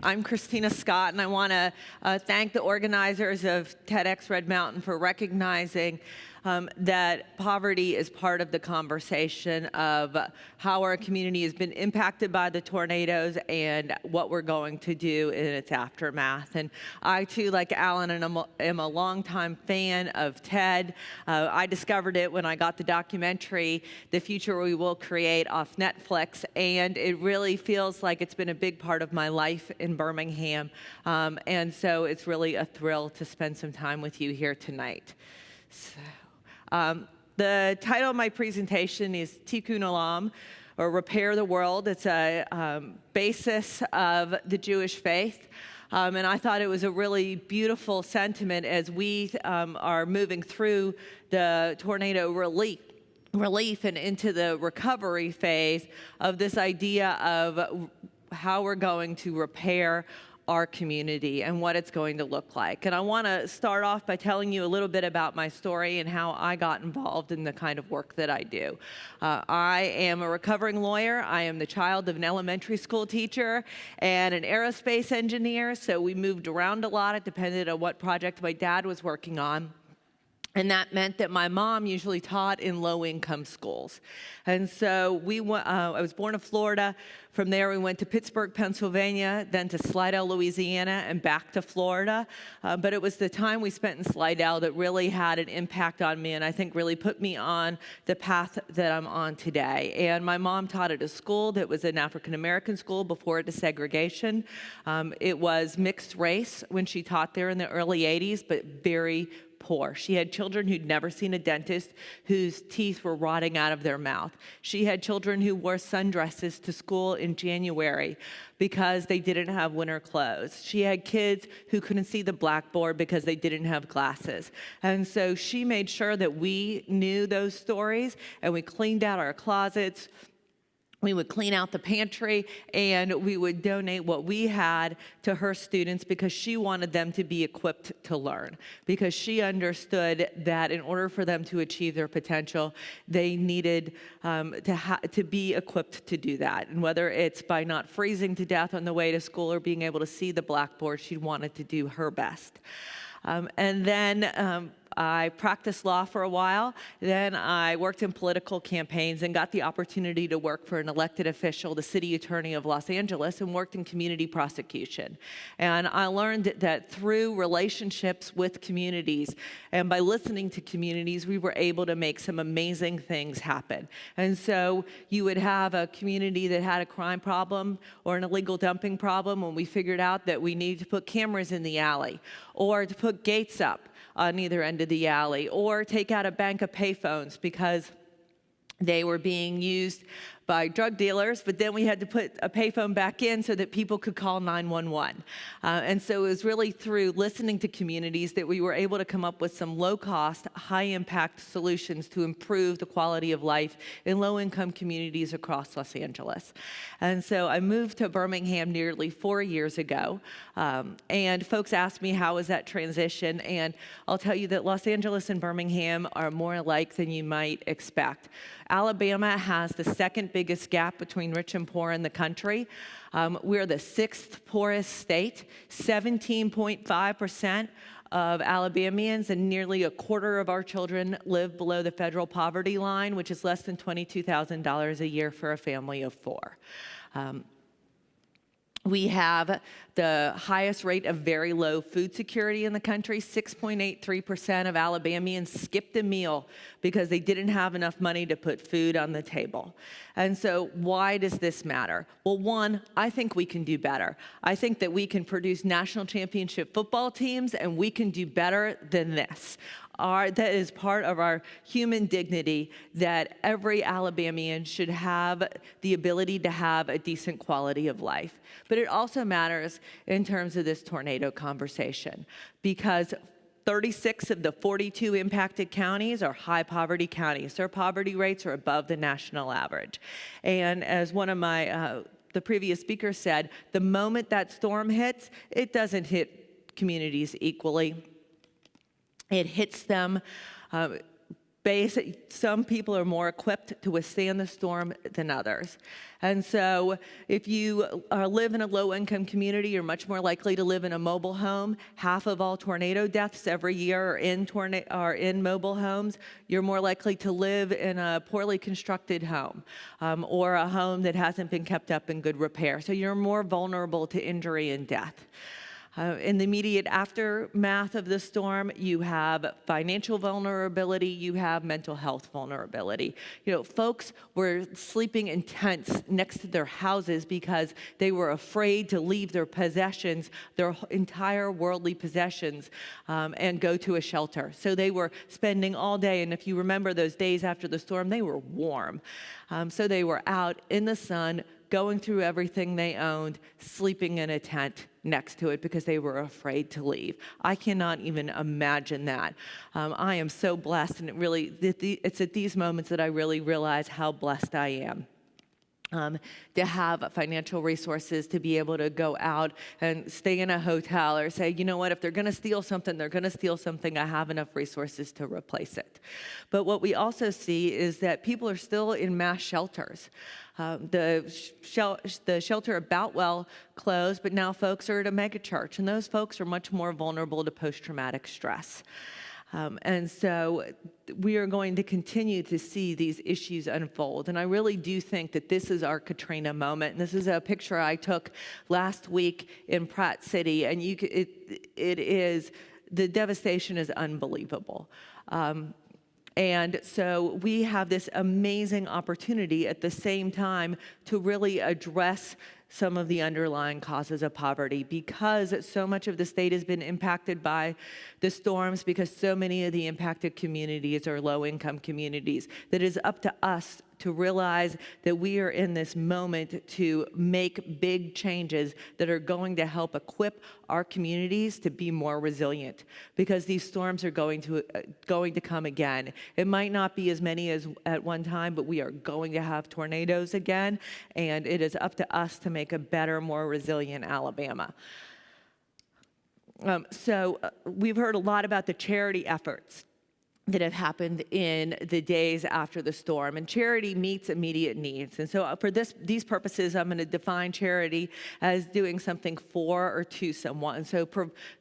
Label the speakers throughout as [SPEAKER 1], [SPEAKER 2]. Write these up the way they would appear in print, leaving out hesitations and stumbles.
[SPEAKER 1] I'm Kristina Scott, and I want to thank the organizers of TEDxRedMountain for recognizing that poverty is part of the conversation of how our community has been impacted by the tornadoes and what we're going to do in its aftermath. And I, too, like Alan, am a longtime fan of TED. I discovered it when I got the documentary, The Future We Will Create, off Netflix, and it really feels like it's been a big part of my life in Birmingham. And so it's really a thrill to spend some time with you here tonight. The title of my presentation is Tikkun Olam, or Repair the World. It's a basis of the Jewish faith. And I thought it was a really beautiful sentiment as we are moving through the tornado relief and into the recovery phase of this idea of how we're going to repair our community and what it's going to look like. And I want to start off by telling you a little bit about my story and how I got involved in the kind of work that I do. I am a recovering lawyer. I am the child of an elementary school teacher and an aerospace engineer, so we moved around a lot. It depended on what project my dad was working on. And that meant that my mom usually taught in low-income schools. And so I was born in Florida. From there, we went to Pittsburgh, Pennsylvania, then to Slidell, Louisiana, and back to Florida. But it was the time we spent in Slidell that really had an impact on me and I think really put me on the path that I'm on today. And my mom taught at a school that was an African-American school before desegregation. It was mixed race when she taught there in the early 80s, but very poor. She had children who'd never seen a dentist, whose teeth were rotting out of their mouth. She had children who wore sundresses to school in January because they didn't have winter clothes. She had kids who couldn't see the blackboard because they didn't have glasses. And so she made sure that we knew those stories, and we cleaned out our closets. We would clean out the pantry, and we would donate what we had to her students because she wanted them to be equipped to learn, because she understood that in order for them to achieve their potential, they needed to be equipped to do that. And whether it's by not freezing to death on the way to school or being able to see the blackboard, she wanted to do her best. And then I practiced law for a while. Then I worked in political campaigns and got the opportunity to work for an elected official, the city attorney of Los Angeles, and worked in community prosecution. And I learned that through relationships with communities and by listening to communities, we were able to make some amazing things happen. And so you would have a community that had a crime problem or an illegal dumping problem, and we figured out that we needed to put cameras in the alley or to put gates up on either end of the alley, or take out a bank of payphones because they were being used by drug dealers, but then we had to put a payphone back in so that people could call 911. And so it was really through listening to communities that we were able to come up with some low-cost, high-impact solutions to improve the quality of life in low-income communities across Los Angeles. And so I moved to Birmingham nearly 4 years ago, and folks asked me, how was that transition? And I'll tell you that Los Angeles and Birmingham are more alike than you might expect. Alabama has the second biggest gap between rich and poor in the country. We're the sixth poorest state. 17.5% of Alabamians and nearly a quarter of our children live below the federal poverty line, which is less than $22,000 a year for a family of four. We have the highest rate of very low food security in the country. 6.83% of Alabamians skipped a meal because they didn't have enough money to put food on the table. And so why does this matter? Well, one, I think we can do better. I think that we can produce national championship football teams, and we can do better than this. That is part of our human dignity, that every Alabamian should have the ability to have a decent quality of life. But it also matters in terms of this tornado conversation, because 36 of the 42 impacted counties are high poverty counties. Their poverty rates are above the national average. And as one of the previous speakers said, the moment that storm hits, it doesn't hit communities equally. It hits them some people are more equipped to withstand the storm than others. And so if you live in a low-income community, you're much more likely to live in a mobile home. Half of all tornado deaths every year are in mobile homes. You're more likely to live in a poorly constructed home or a home that hasn't been kept up in good repair. So you're more vulnerable to injury and death. In the immediate aftermath of the storm, you have financial vulnerability, you have mental health vulnerability. Folks were sleeping in tents next to their houses because they were afraid to leave their possessions, their entire worldly possessions, and go to a shelter. So they were spending all day, and if you remember those days after the storm, they were warm. So they were out in the sun, going through everything they owned, sleeping in a tent next to it because they were afraid to leave. I cannot even imagine that. I am so blessed, and it's at these moments that I really realize how blessed I am. To have financial resources to be able to go out and stay in a hotel or say, you know what, if they're going to steal something, they're going to steal something. I have enough resources to replace it. But what we also see is that people are still in mass shelters. The shelter at Boutwell closed, but now folks are at a megachurch, and those folks are much more vulnerable to post-traumatic stress. And so we are going to continue to see these issues unfold. And I really do think that this is our Katrina moment. And this is a picture I took last week in Pratt City. And the devastation is unbelievable. And so we have this amazing opportunity at the same time to really address some of the underlying causes of poverty, because so much of the state has been impacted by the storms, because so many of the impacted communities are low-income communities, that it is up to us to realize that we are in this moment to make big changes that are going to help equip our communities to be more resilient, because these storms are going to come again. It might not be as many as at one time, but we are going to have tornadoes again, and it is up to us to make a better, more resilient Alabama. We've heard a lot about the charity efforts that have happened in the days after the storm. And charity meets immediate needs. And so for these purposes, I'm going to define charity as doing something for or to someone. So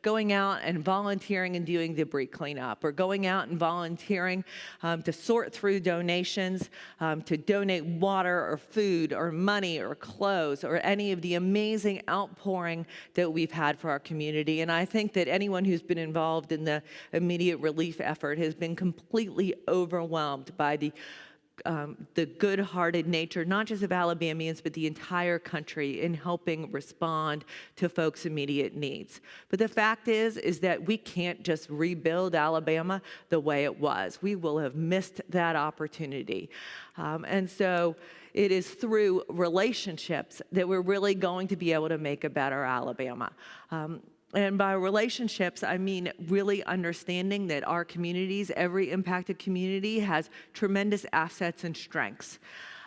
[SPEAKER 1] going out and volunteering and doing debris cleanup, or going out and volunteering to sort through donations, to donate water or food or money or clothes, or any of the amazing outpouring that we've had for our community. And I think that anyone who's been involved in the immediate relief effort has been completely overwhelmed by the good-hearted nature, not just of Alabamians, but the entire country in helping respond to folks' immediate needs. But the fact is that we can't just rebuild Alabama the way it was. We will have missed that opportunity. And so it is through relationships that we're really going to be able to make a better Alabama. And by relationships, I mean really understanding that our communities, every impacted community, has tremendous assets and strengths.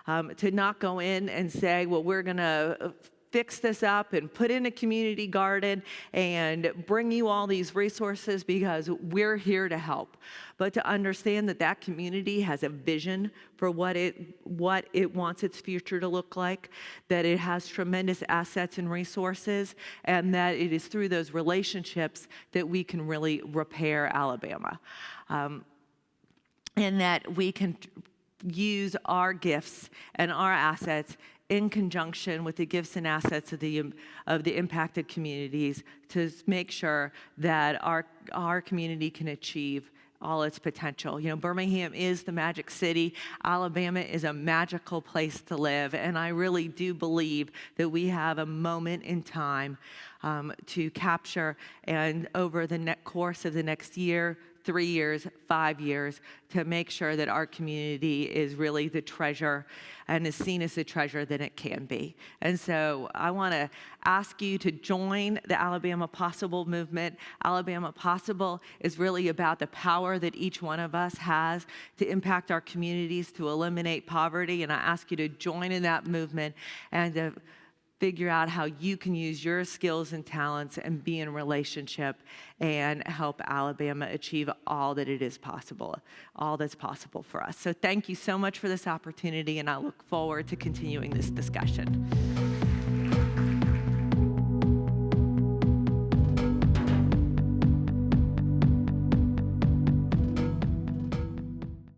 [SPEAKER 1] To not go in and say, well, we're going to fix this up and put in a community garden and bring you all these resources because we're here to help. But to understand that that community has a vision for what it wants its future to look like, that it has tremendous assets and resources, and that it is through those relationships that we can really repair Alabama. And that we can use our gifts and our assets in conjunction with the gifts and assets of the impacted communities to make sure that our community can achieve all its potential. Birmingham is the magic city. Alabama is a magical place to live, and I really do believe that we have a moment in time to capture, and over the course of the next year, 3 years, 5 years, to make sure that our community is really the treasure and is seen as the treasure that it can be. And so I want to ask you to join the Alabama Possible movement. Alabama Possible is really about the power that each one of us has to impact our communities, to eliminate poverty. And I ask you to join in that movement and to figure out how you can use your skills and talents and be in relationship and help Alabama achieve all that it is possible, all that's possible for us. So thank you so much for this opportunity, and I look forward to continuing this discussion.